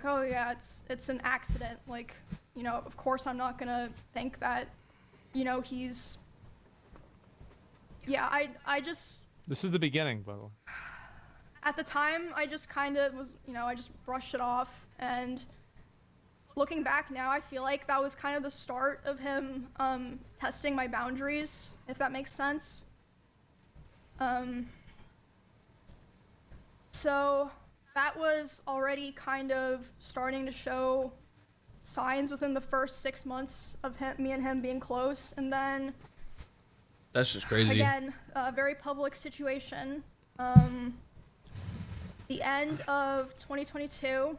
oh yeah, it's an accident. Like, you know, of course I'm not gonna think that, you know, he's. Yeah, I just. This is the beginning, by the way. At the time, I just kind of was, you know, I just brushed it off. And looking back now, I feel like that was kind of the start of him testing my boundaries, if that makes sense. So that was already kind of starting to show signs within the first 6 months of me and him being close. And then that's just crazy. Again, a very public situation. The end of 2022,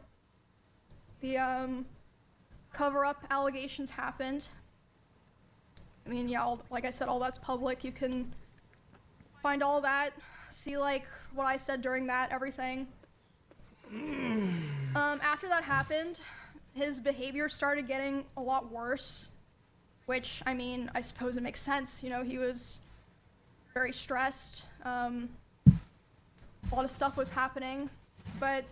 the cover-up allegations happened. I mean, yeah, like I said, all that's public. You can find all that, see like what I said during that, everything. After that happened, his behavior started getting a lot worse, which, I mean, I suppose it makes sense. You know, he was very stressed. A lot of stuff was happening, but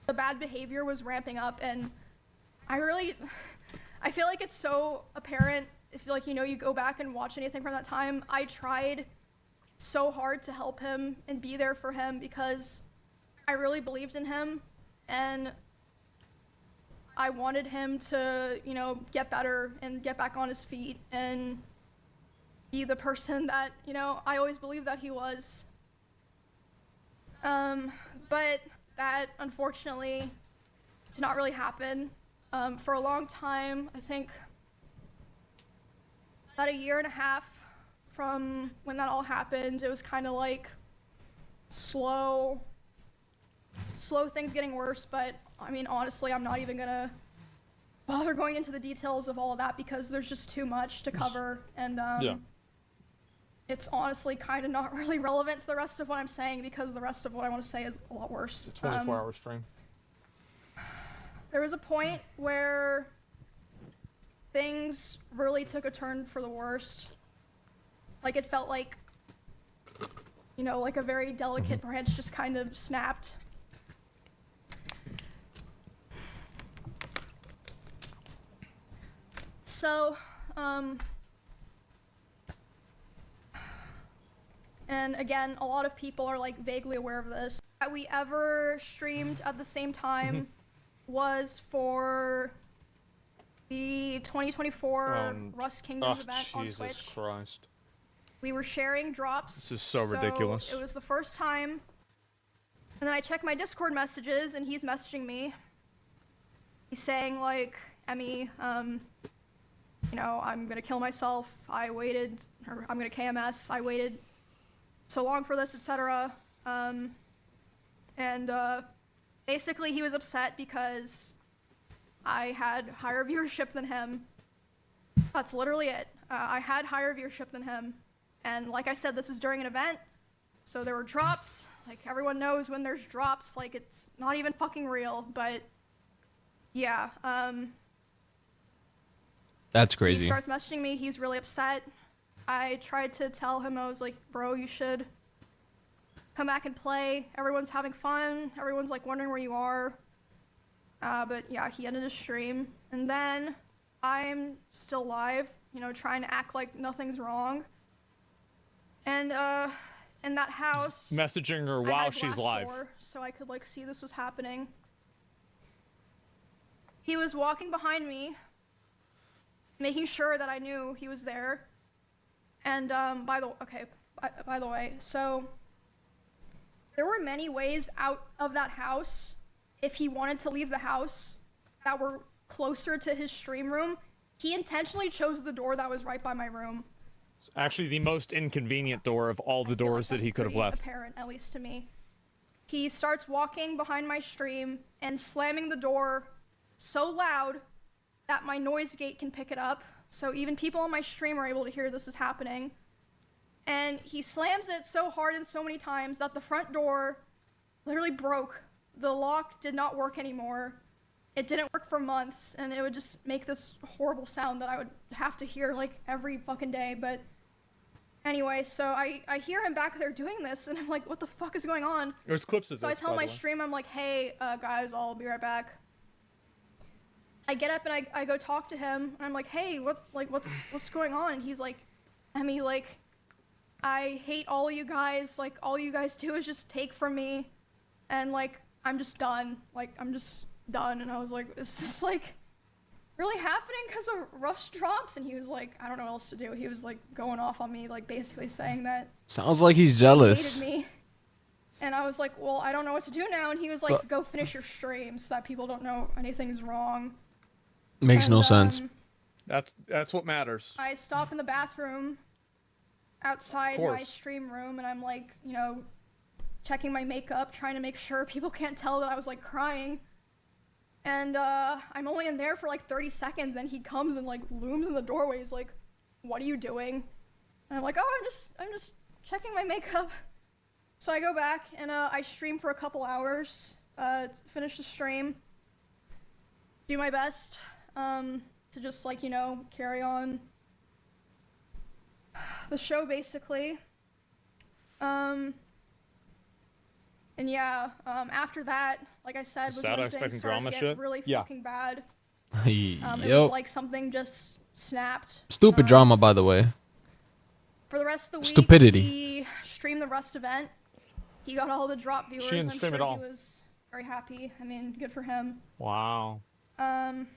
the bad behavior was ramping up, and I feel like it's so apparent if, like, you know, you go back and watch anything from that time. I tried so hard to help him and be there for him because I really believed in him, and I wanted him to, you know, get better and get back on his feet and be the person that, you know, I always believed that he was. But that, unfortunately, did not really happen. For a long time, I think about 1.5 years from when that all happened, it was kind of like slow things getting worse. But I mean, honestly, I'm not even gonna bother going into the details of all of that because there's just too much to cover, and yeah. It's honestly kind of not really relevant to the rest of what I'm saying because the rest of what I want to say is a lot worse. It's a 24-hour stream. There was a point where things really took a turn for the worst. Like, it felt like, you know, like a very delicate branch just kind of snapped. So, and again, a lot of people are like vaguely aware of this. That we ever streamed at the same time was for the 2024 Rust Kingdoms event on Twitch. Jesus Christ. We were sharing drops. This is so ridiculous. It was the first time. And then I checked my Discord messages and he's messaging me. He's saying like, Emmy, you know, I'm gonna kill myself. I waited, or I'm gonna KMS. I waited so long for this, etc. Basically he was upset because I had higher viewership than him. That's literally it. I had higher viewership than him. And like I said, this is during an event, so there were drops. Like, everyone knows when there's drops, like, it's not even fucking real, but yeah. That's crazy. He starts messaging me, he's really upset. I tried to tell him, I was like, bro, you should come back and play. Everyone's having fun. Everyone's like wondering where you are. But yeah, he ended his stream. And then I'm still live, you know, trying to act like nothing's wrong. And in that house, messaging her I while had a she's glass live. door, so I could like see this was happening. He was walking behind me, making sure that I knew he was there. And by the way, so there were many ways out of that house if he wanted to leave the house that were closer to his stream room. He intentionally chose the door that was right by my room. It's actually the most inconvenient door of all the doors that he could have left. Apparent, at least to me. He starts walking behind my stream and slamming the door so loud that my noise gate can pick it up. So even people on my stream are able to hear this is happening. And he slams it so hard and so many times that the front door literally broke. The lock did not work anymore. It didn't work for months, and it would just make this horrible sound that I would have to hear like every fucking day. But anyway, so I hear him back there doing this, and I'm like, what the fuck is going on? There's clips of So this, I tell by my the way. stream, I'm like, hey, guys, I'll be right back. I get up and I go talk to him, and I'm like, hey, what's going on? And he's like, Emmy, like, I hate all of you guys. Like, all you guys do is just take from me, and like, I'm just done. Like, I'm just done. And I was like, is this like really happening because of rush drops? And he was like, I don't know what else to do. He was like going off on me, like basically saying that Sounds like he's he jealous. hated me. And I was like, well, I don't know what to do now. And he was like, go finish your stream so that people don't know anything's wrong. Makes no sense. That's what matters. I stop in the bathroom outside my stream room, and I'm like, you know, checking my makeup, trying to make sure people can't tell that I was like crying. And I'm only in there for like 30 seconds, and he comes and like looms in the doorway. He's like, what are you doing? And I'm like, oh, I'm just checking my makeup. So I go back and I stream for a couple hours, finish the stream, do my best to just like, you know, carry on the show basically. And yeah, after that, like I said, was when things started to get really fucking bad. It was like something just snapped. Stupid drama, by the way. For the rest of the week, Stupidity. he streamed the Rust event. He got all the drop viewers. She didn't I'm stream sure at all. he was very happy. I mean, good for him. Wow. And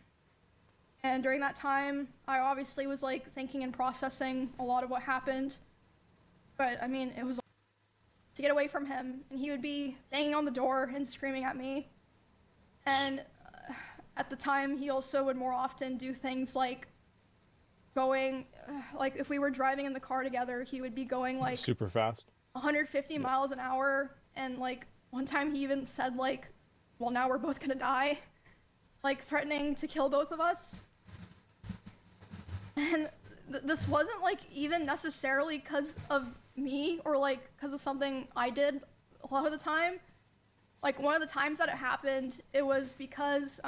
during that time, I obviously was like thinking and processing a lot of what happened. But I mean, it was to get away from him, and he would be banging on the door and screaming at me. And at the time, he also would more often do things like going, like if we were driving in the car together, he would be going like super fast, 150 miles an hour. And like one time he even said like, well, now we're both gonna die, like threatening to kill both of us. And this wasn't like even necessarily because of me or like because of something I did a lot of the time. Like one of the times that it happened, it was because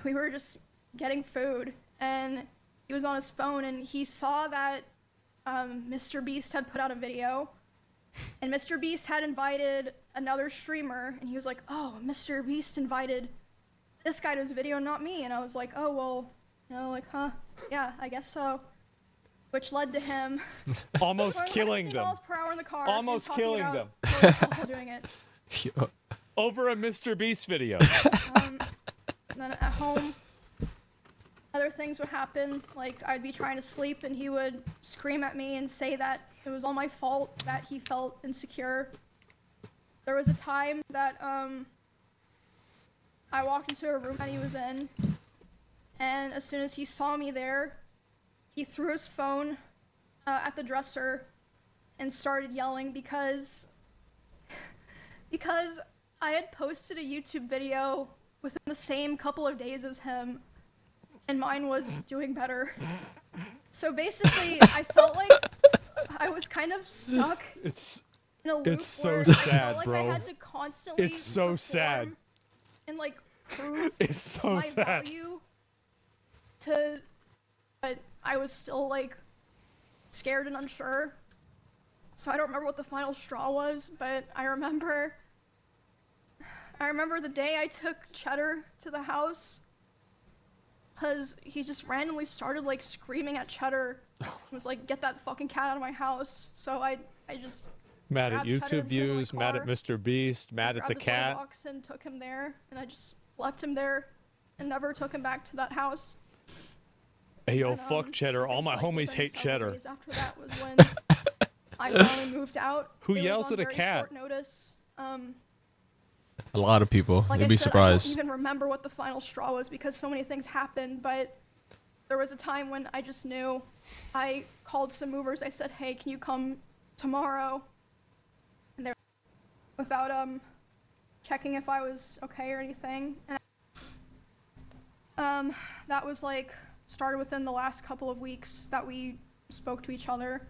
we were just getting food, and he was on his phone, and he saw that Mr. Beast had put out a video, and Mr. Beast had invited another streamer, and he was like, oh, Mr. Beast invited this guy to his video, not me. And I was like, oh, well, you know, like, huh, yeah, I guess so. Which led to him almost killing them. Miles per hour in the car, almost killing them. Doing it. Over a Mr. Beast video. And then at home, other things would happen. Like I'd be trying to sleep, and he would scream at me and say that it was all my fault that he felt insecure. There was a time that I walked into a room that he was in, and as soon as he saw me there, he threw his phone at the dresser and started yelling because I had posted a YouTube video within the same couple of days as him, and mine was doing better. So basically, I felt like I was kind of stuck in a loop. It's so where sad, I felt like bro. I had to constantly It's so sad. perform and like prove It's so my sad. value to, but I was still like scared and unsure. So I don't remember what the final straw was, but I remember the day I took Cheddar to the house, because he just randomly started like screaming at Cheddar. He was like, get that fucking cat out of my house. So I just Mad at grabbed Cheddar YouTube and put him in my views, mad at car, Mr. Beast, mad at grabbed the toy cat. box and took him there, and I just left him there and never took him back to that house. Hey yo, And, fuck Cheddar. All my like, homies within hate several Cheddar. days after that was when I finally moved out. Who It was yells on at a very cat? Short notice. A lot of people. Like You'd I be said, surprised. I don't even remember what the final straw was because so many things happened, but there was a time when I just knew. I called some movers. I said, hey, can you come tomorrow? And they were without checking if I was okay or anything. And that was like started within the last couple of weeks that we spoke to each other.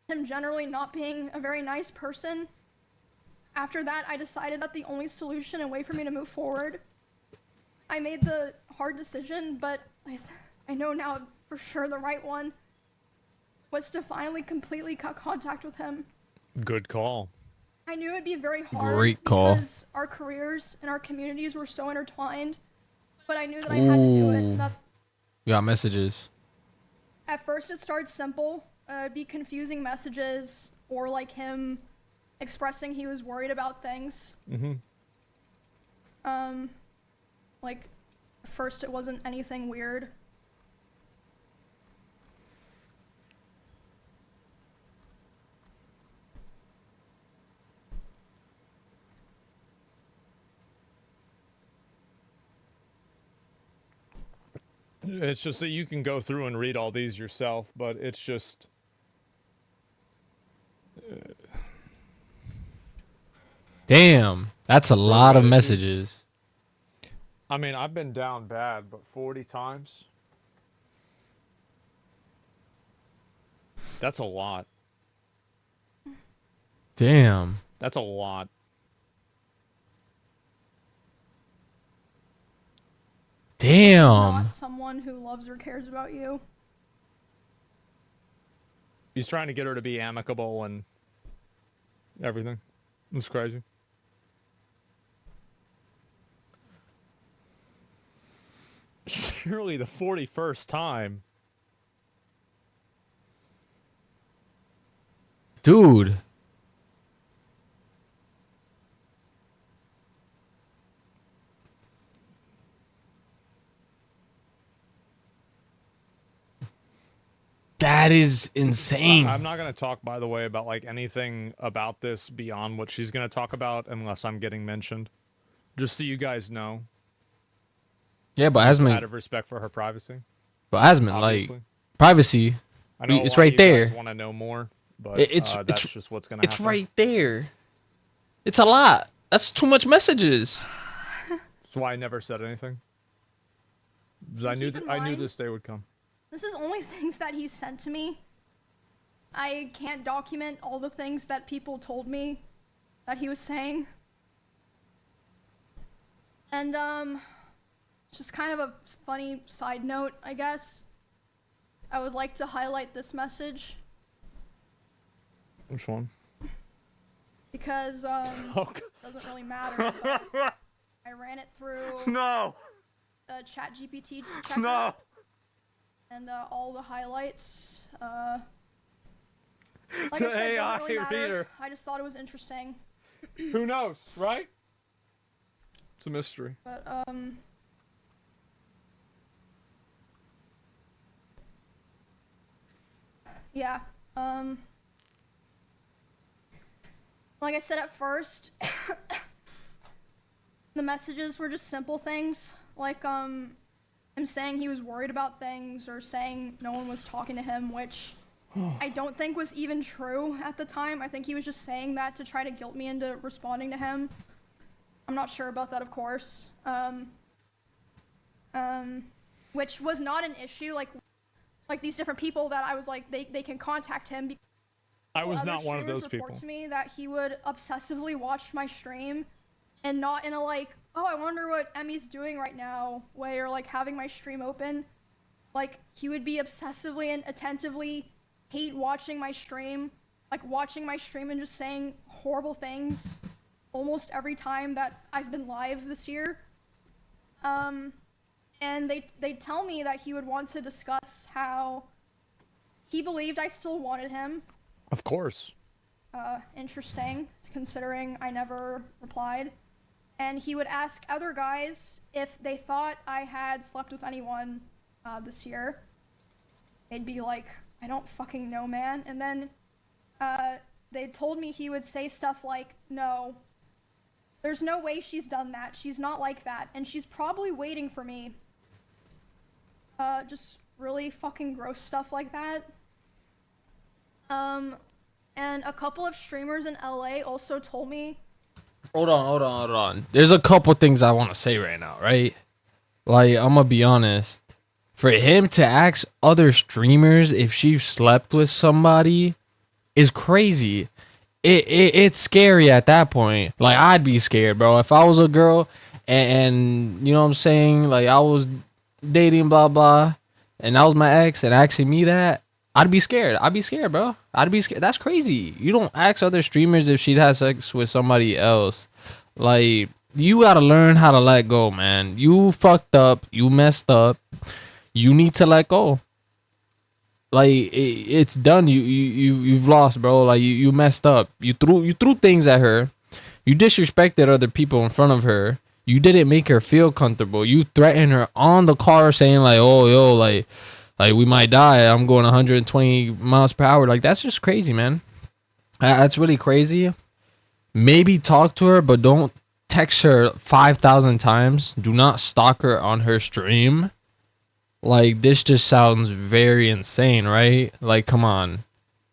Him generally not being a very nice person. After that, I decided that the only solution and way for me to move forward, I made the hard decision, but I know now for sure the right one, was to finally completely cut contact with him. Good call. I knew it'd be very hard Great call. because our careers and our communities were so intertwined. but I knew that I had to do it. Ooh. That, You got messages. at first, it starts simple. It'd be confusing messages or like him expressing he was worried about things. Like, at first it wasn't anything weird. It's just that you can go through and read all these yourself, but it's just... Damn, that's a lot of messages. I mean, I've been down bad, but 40 times? That's a lot. Damn. That's a lot. Damn. Not someone who loves or cares about you. He's trying to get her to be amicable and everything. It's crazy. Surely the 41st time. Dude. That is insane. I'm not going to talk, by the way, about like anything about this beyond what she's going to talk about unless I'm getting mentioned. Just so you guys know. Yeah, but Out Asmund, of respect for her privacy. but Asmund, Obviously. like privacy, I know it's a lot right of you guys there. want to know more, but It's that's just what's going to happen. It's right there. It's a lot. That's too much messages. That's why I never said anything. 'Cause I knew Keep in I knew mind- this day would come. This is only things that he sent to me. I can't document all the things that people told me that he was saying. And, just kind of a funny side note, I guess. I would like to highlight this message Which one? because, Oh, God. doesn't really matter, but I ran it through No! the ChatGPT checker. No! And all the highlights. Like I The said, it AI doesn't really matter. reader. I just thought it was interesting. Who knows, right? It's a mystery. But yeah. Like I said at first, the messages were just simple things, like him saying he was worried about things or saying no one was talking to him, which I don't think was even true at the time. I think he was just saying that to try to guilt me into responding to him. I'm not sure about that, of course. Which was not an issue. Like these different people that I was like, they can contact him. I was Other not one of streamers those report people. to me that he would obsessively watch my stream, and not in a like, oh, I wonder what Emmy's doing right now way, or like having my stream open. Like he would be obsessively and attentively hate watching my stream, like watching my stream and just saying horrible things almost every time that I've been live this year. And they tell me that he would want to discuss how he believed I still wanted him. Of course. Interesting, considering I never replied. And he would ask other guys if they thought I had slept with anyone this year. They'd be like, I don't fucking know, man. And then they told me he would say stuff like, no, there's no way she's done that. She's not like that. And she's probably waiting for me. Just really fucking gross stuff like that. And a couple of streamers in LA also told me. Hold on. There's a couple things I want to say right now, right? Like, I'm gonna be honest. For him to ask other streamers if she slept with somebody is crazy. It's scary at that point. Like, I'd be scared, bro. If I was a girl and you know what I'm saying, like I was dating blah blah, and that was my ex and asking me that, I'd be scared. I'd be scared, bro. I'd be scared. That's crazy. You don't ask other streamers if she'd had sex with somebody else. Like, you gotta learn how to let go, man. You fucked up. You messed up. You need to let go. Like it's done. You've lost, bro. Like you messed up. You threw things at her. You disrespected other people in front of her. You didn't make her feel comfortable. You threatened her on the car, saying like, "Oh, yo, like we might die. I'm going 120 miles per hour." Like that's just crazy, man. That's really crazy. Maybe talk to her, but don't text her 5,000 times. Do not stalk her on her stream. Like this just sounds very insane, right? Like come on.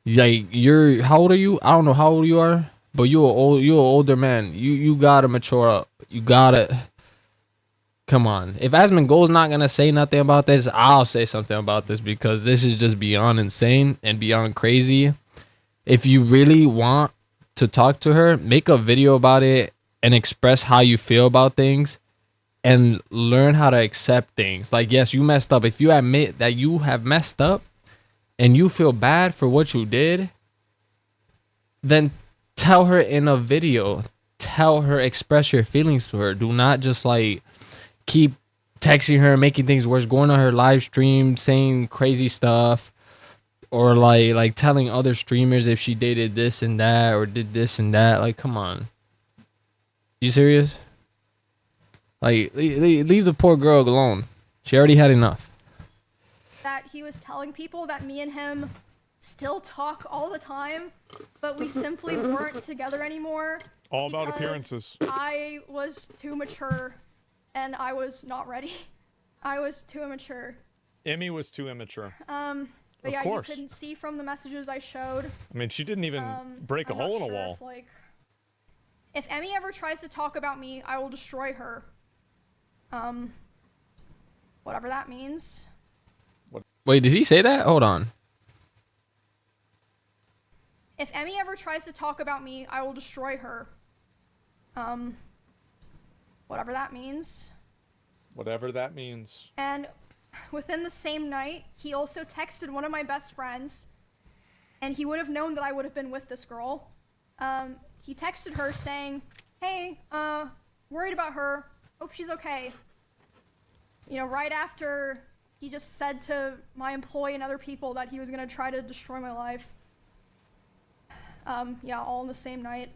Like you're how old are you? I don't know how old you are, but you're an older man. You gotta mature up. You gotta come on. If Asmongold's not gonna say nothing about this, I'll say something about this because this is just beyond insane and beyond crazy. If you really want to talk to her, make a video about it and express how you feel about things and learn how to accept things. Like, yes, you messed up. If you admit that you have messed up and you feel bad for what you did, then tell her in a video. Tell her, express your feelings to her. Do not just like keep texting her, making things worse, going on her live stream, saying crazy stuff, or like telling other streamers if she dated this and that or did this and that. Like, come on. You serious? Like, leave the poor girl alone. She already had enough. That he was telling people that me and him still talk all the time, but we simply weren't together anymore. All about because appearances. I was too mature, and I was not ready. I was too immature. Emmy was too immature. But Of yeah, course. you couldn't see from the messages I showed. I mean, she didn't even break a I'm hole not in a sure wall. if Emmy ever tries to talk about me, I will destroy her. Whatever that means. Wait, did he say that? Hold on. If Emmy ever tries to talk about me, I will destroy her. Whatever that means. Whatever that means. And within the same night, he also texted one of my best friends, and he would have known that I would have been with this girl. He texted her saying, "Hey, worried about her. Hope she's okay." You know, right after he just said to my employee and other people that he was gonna try to destroy my life. Yeah, all in the same night.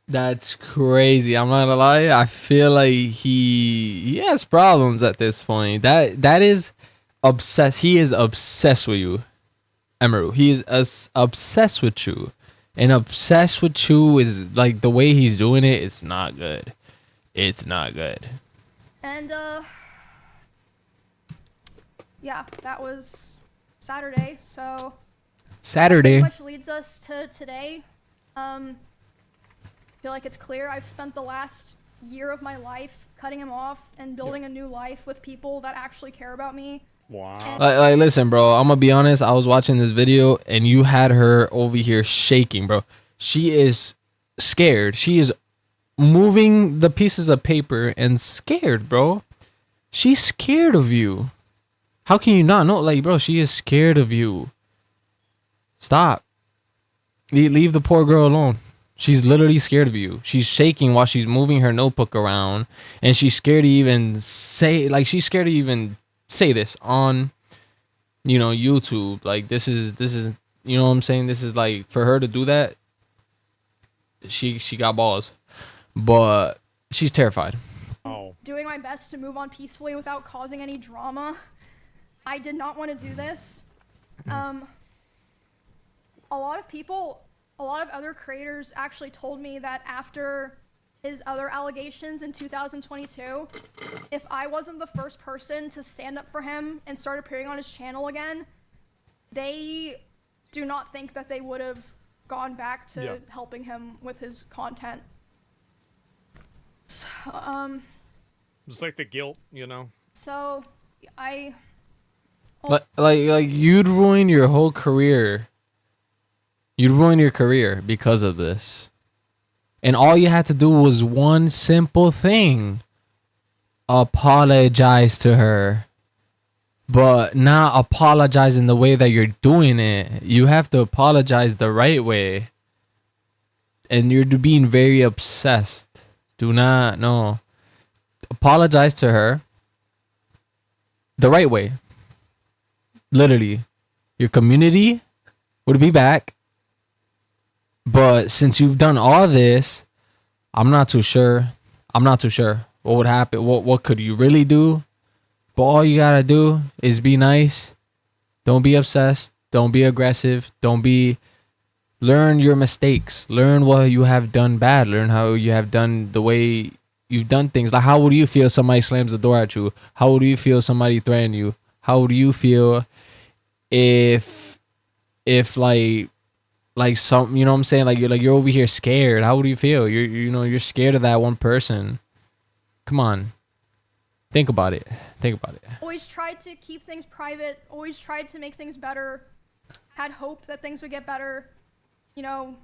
That's crazy. I'm not gonna lie. I feel like he has problems at this point. That is obsessed. He is obsessed with you, Emiru. He is obsessed with you, and obsessed with you is like the way he's doing it. It's not good. It's not good. And yeah, that was Saturday. So Saturday. pretty much leads us to today. I feel like it's clear I've spent the last year of my life cutting him off and building a new life with people that actually care about me. Wow. Like, listen, bro. I'm gonna be honest. I was watching this video, and you had her over here shaking, bro. She is scared. She is moving the pieces of paper and scared, bro. She's scared of you. How can you not know? Like, bro, she is scared of you. Stop. Leave the poor girl alone. She's literally scared of you. She's shaking while she's moving her notebook around, and she's scared to even say, like, she's scared to even say this on, you know, YouTube. Like, this is, you know what I'm saying? This is like, for her to do that, she got balls, but she's terrified. Oh. Doing my best to move on peacefully without causing any drama. I did not want to do this. A lot of other creators actually told me that after his other allegations in 2022, if I wasn't the first person to stand up for him and start appearing on his channel again, they do not think that they would have gone back to helping him with his content. So, Just like the guilt, you know? so Like you'd ruin your whole career. You'd ruin your career because of this. And all you had to do was one simple thing. Apologize to her. But not apologize in the way that you're doing it. You have to apologize the right way. And you're being very obsessed. Do not, no. Apologize to her the right way. Literally. Your community would be back. But since you've done all this, I'm not too sure. What would happen? What could you really do? But all you gotta do is be nice. Don't be obsessed. Don't be aggressive. Learn your mistakes. Learn what you have done bad. Learn how you have done the way you've done things. Like, how would you feel if somebody slams the door at you? How would you feel if somebody threatened you? How would you feel if like some, you know what I'm saying? Like you're over here scared. How would you feel? You're scared of that one person. Come on. Think about it. Always tried to keep things private, always tried to make things better, had hope that things would get better, you know,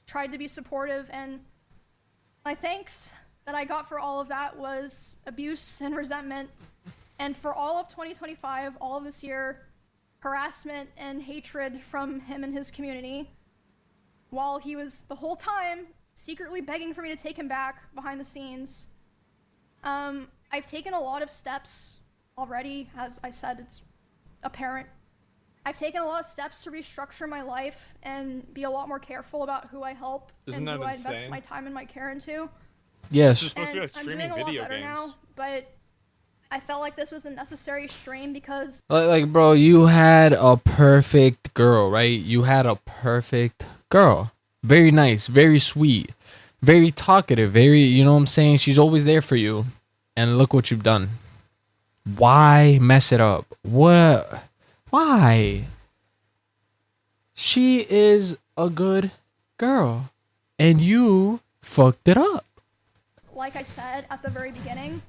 tried to be supportive, and my thanks that I got for all of that was abuse and resentment. And for all of 2025, all of this year, harassment and hatred from him and his community, while he was the whole time secretly begging for me to take him back behind the scenes. I've taken a lot of steps already. As I said, it's apparent. I've taken a lot of steps to restructure my life and be a lot more careful about who I help Isn't and that who I invest insane? my time and my care into. Yes. This is supposed to be like I'm streaming doing a lot video better games. now, but I felt like this was a necessary stream because Like, bro, you had a perfect girl, right? You had a perfect girl. Very nice, very sweet, very talkative, very, you know what I'm saying? She's always there for you. And look what you've done. Why mess it up? What? Why? She is a good girl. And you fucked it up. like I said at the very beginning,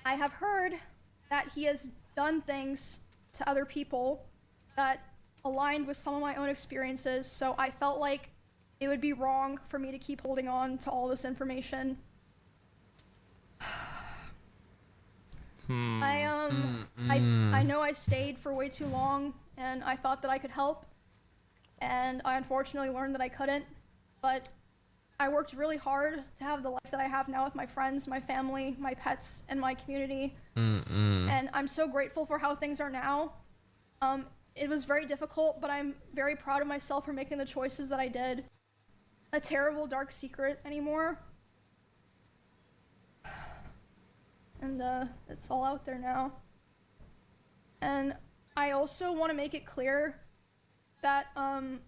I have heard that he has done things to other people that aligned with some of my own experiences, so I felt like it would be wrong for me to keep holding on to all this information. I know I stayed for way too long, and I thought that I could help, and I unfortunately learned that I couldn't, but I worked really hard to have the life that I have now with my friends, my family, my pets, and my community. And I'm so grateful for how things are now. It was very difficult, but I'm very proud of myself for making the choices that I did. A terrible dark secret anymore. And it's all out there now. And I also want to make it clear that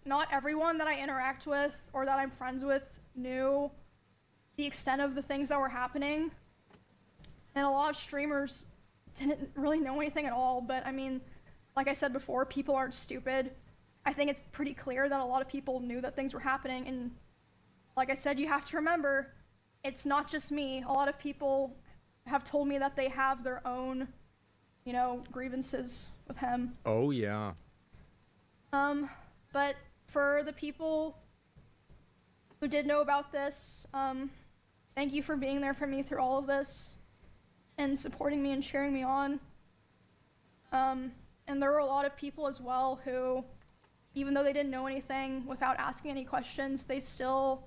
not everyone that I interact with or that I'm friends with knew the extent of the things that were happening. And a lot of streamers didn't really know anything at all, but I mean, like I said before, people aren't stupid. I think it's pretty clear that a lot of people knew that things were happening, and like I said, you have to remember, it's not just me. A lot of people have told me that they have their own, you know, grievances with him. Oh yeah. But for the people who did know about this, thank you for being there for me through all of this and supporting me and cheering me on. And there were a lot of people as well who, even though they didn't know anything, without asking any questions, they still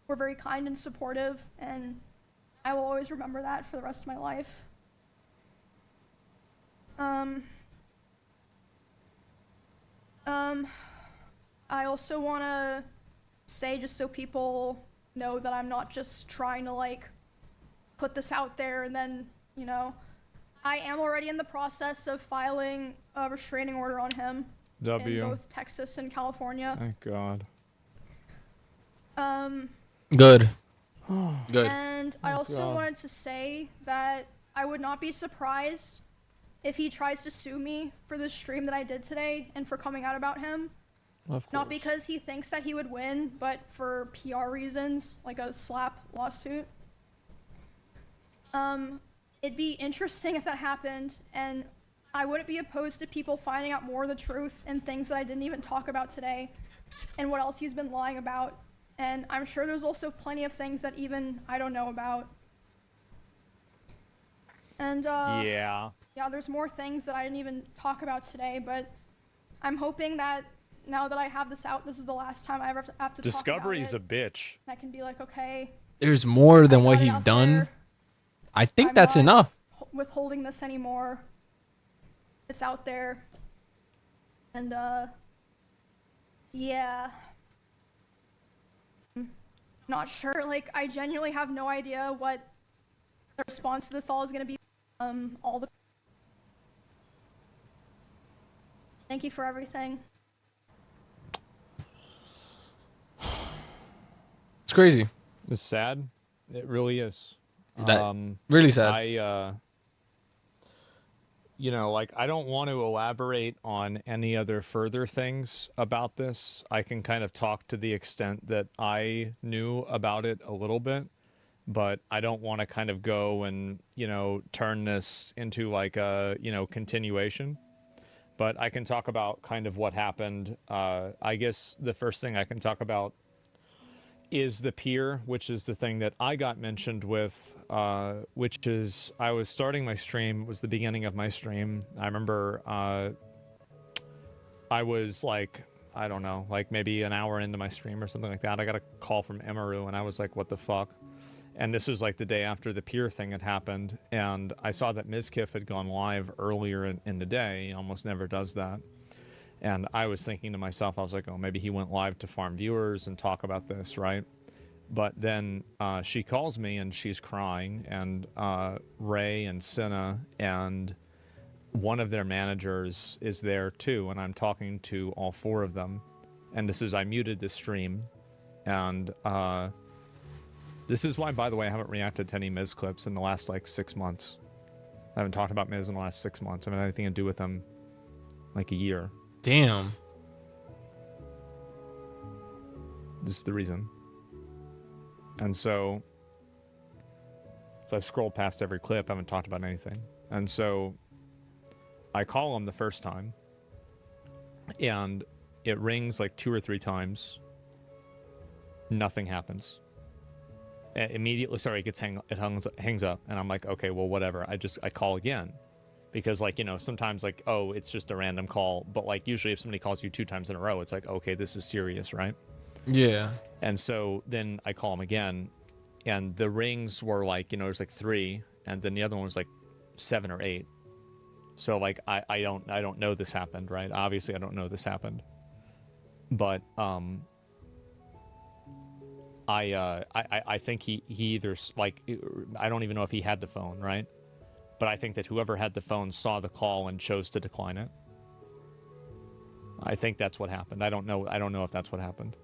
were very kind and supportive, and I will always remember that for the rest of my life. I also want to say, just so people know, that I'm not just trying to like put this out there and then, you know, I am already in the process of filing a restraining order on him in both Texas and California. Thank God. Good. Good. And I also wanted to say that I would not be surprised if he tries to sue me for the stream that I did today and for coming out about him. Of course. Not because he thinks that he would win, but for PR reasons, like a slap lawsuit. It'd be interesting if that happened, and I wouldn't be opposed to people finding out more of the truth and things that I didn't even talk about today, and what else he's been lying about. And I'm sure there's also plenty of things that even I don't know about. And yeah, there's more things that I didn't even talk about today, but I'm hoping that now that I have this out, this is the last time I ever have to Discovery's talk a about it. bitch. I can be like, okay, there's more than I what got it he's out done, there. I think I'm that's not enough. withholding this anymore. It's out there. And, yeah. Not sure. Like, I genuinely have no idea what the response to this all is going to be. All the. Thank you for everything. It's crazy. It's sad. It really is. That really sad. Like, I don't want to elaborate on any other further things about this. I can kind of talk to the extent that I knew about it a little bit, but I don't want to kind of go and, turn this into like a, continuation. But I can talk about kind of what happened. I guess the first thing I can talk about is the pier, which is the thing that I got mentioned with, which is I was starting my stream, was the beginning of my stream. I remember I was like, I don't know, like maybe an hour into my stream or something like that. I got a call from Emiru and I was like, what the fuck? And this was like the day after the pier thing had happened. And I saw that Mizkif had gone live earlier in the day. He almost never does that. And I was thinking to myself, I was like, oh, maybe he went live to farm viewers and talk about this, right? But then she calls me and she's crying, and Ray and Senna and one of their managers is there too, and I'm talking to all four of them. And this is, I muted the stream, and this is why, by the way, I haven't reacted to any Miz clips in the last like 6 months. I haven't talked about Miz in the last 6 months. I haven't had anything to do with him like a year. Damn. This is the reason. And so I've scrolled past every clip, I haven't talked about anything. And so I call him the first time, and it rings like 2 or 3 times. Nothing happens. Immediately, sorry, it hangs up, and I'm like, okay, well, whatever. I call again. Because, like, sometimes, like, oh, it's just a random call. But, like, usually if somebody calls you 2 times in a row, it's like, okay, this is serious, right? Yeah. And so then I call him again, and the rings were like, there's like 3, and then the other one was like 7 or 8. So, like, I don't know this happened, right? Obviously, I don't know this happened. But, I think he either, like, I don't even know if he had the phone, right? But I think that whoever had the phone saw the call and chose to decline it. I think that's what happened. I don't know if that's what happened.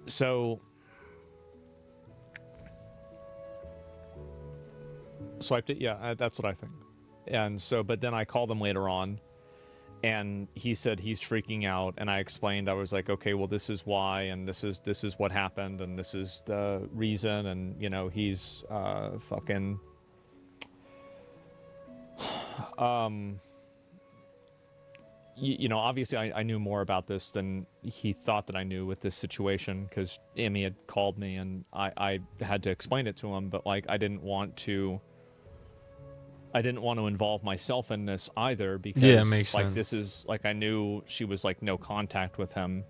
So that's what I think. And so, but then I called him later on, and he said he's freaking out, and I explained, I was like, okay, well, this is why, and this is what happened, and this is the reason, and he's fucking obviously I knew more about this than he thought that I knew with this situation, because Emmy had called me and I had to explain it to him, but like I didn't want to involve myself in this either, because Yeah, it makes like sense. this is like, I knew she was like no contact with him,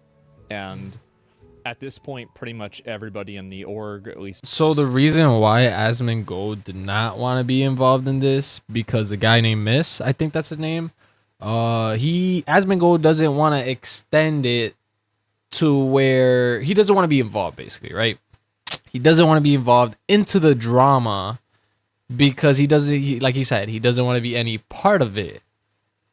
and at this point pretty much everybody in the org, at least. So the reason why Asmongold did not want to be involved in this, because the guy named Miss, I think that's his name, Asmongold doesn't want to extend it to where he doesn't want to be involved, basically, right? He doesn't want to be involved into the drama because like he said, he doesn't want to be any part of it.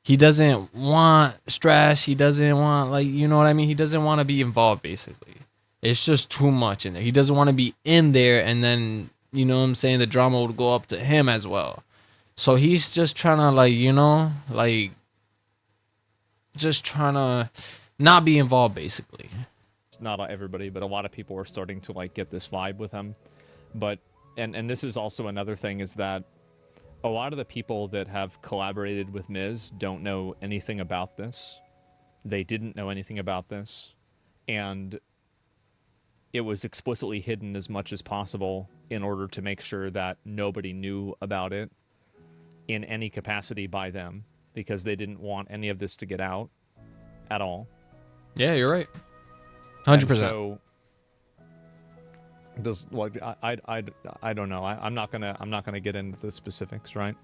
He doesn't want stress. He doesn't want, like, you know what I mean? He doesn't want to be involved, basically. It's just too much in there. He doesn't want to be in there, and then, you know what I'm saying, the drama would go up to him as well. So he's just trying to, like, just trying to not be involved, basically. Not everybody, but a lot of people are starting to like get this vibe with him. But and this is also another thing, is that a lot of the people that have collaborated with Miz don't know anything about this. They didn't know anything about this, and it was explicitly hidden as much as possible in order to make sure that nobody knew about it in any capacity by them, because they didn't want any of this to get out at all. Yeah, you're right. And 100%. so does like I don't know. I'm not gonna get into the specifics, right?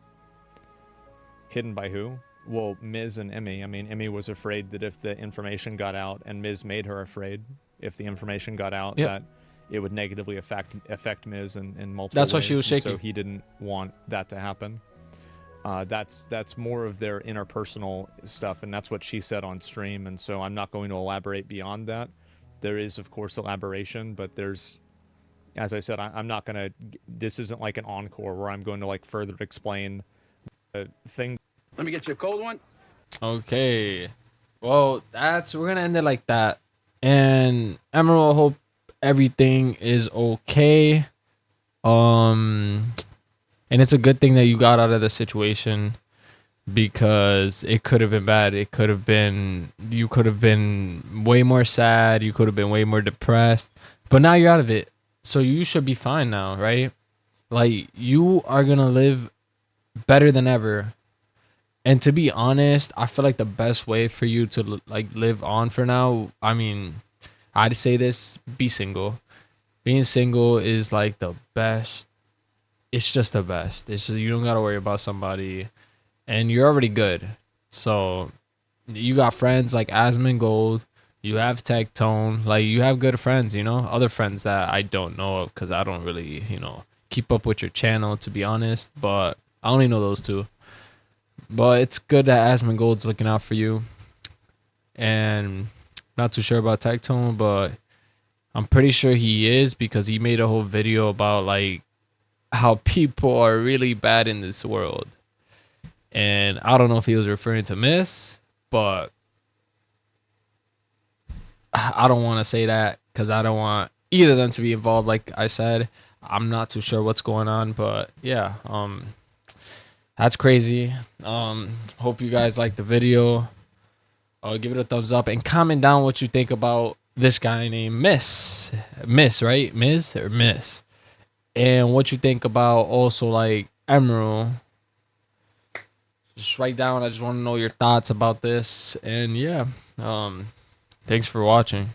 Hidden by who? Well, Miz and Emmy. I mean, Emmy was afraid that if the information got out, and Miz made her afraid if the information got out, Yep. that it would negatively affect Miz in multiple That's why ways. she was and so shaking. he didn't want that to happen. That's more of their interpersonal stuff, and that's what she said on stream. And so I'm not going to elaborate beyond that. There is, of course, elaboration, but there's, as I said, I'm not gonna. This isn't like an encore where I'm going to like further explain the thing. Let me get you a cold one. Okay. Well, we're gonna end it like that. And Emerald, hope everything is okay. And it's a good thing that you got out of the situation, because it could have been bad. You could have been way more sad. You could have been way more depressed. But now you're out of it. So you should be fine now, right? Like, you are gonna live better than ever. And to be honest, I feel like the best way for you to like live on for now, I mean, I'd say this: be single. Being single is like the best. It's just the best. It's just, you don't gotta worry about somebody, and you're already good. So you got friends like Asmon Gold. You have Tech Tone. Like, you have good friends, you know, other friends that I don't know of, because I don't really, keep up with your channel, to be honest. But I only know those two. But it's good that Asmon Gold's looking out for you. And not too sure about Tectone, but I'm pretty sure he is, because he made a whole video about like how people are really bad in this world. And I don't know if he was referring to Miss, but I don't want to say that, because I don't want either of them to be involved. Like I said, I'm not too sure what's going on, but yeah, that's crazy. Hope you guys like the video. Give it a thumbs up and comment down what you think about this guy named Miss, right? Miss or Miss, and what you think about also like Emiru. Just write down. I just want to know your thoughts about this, and yeah, thanks for watching.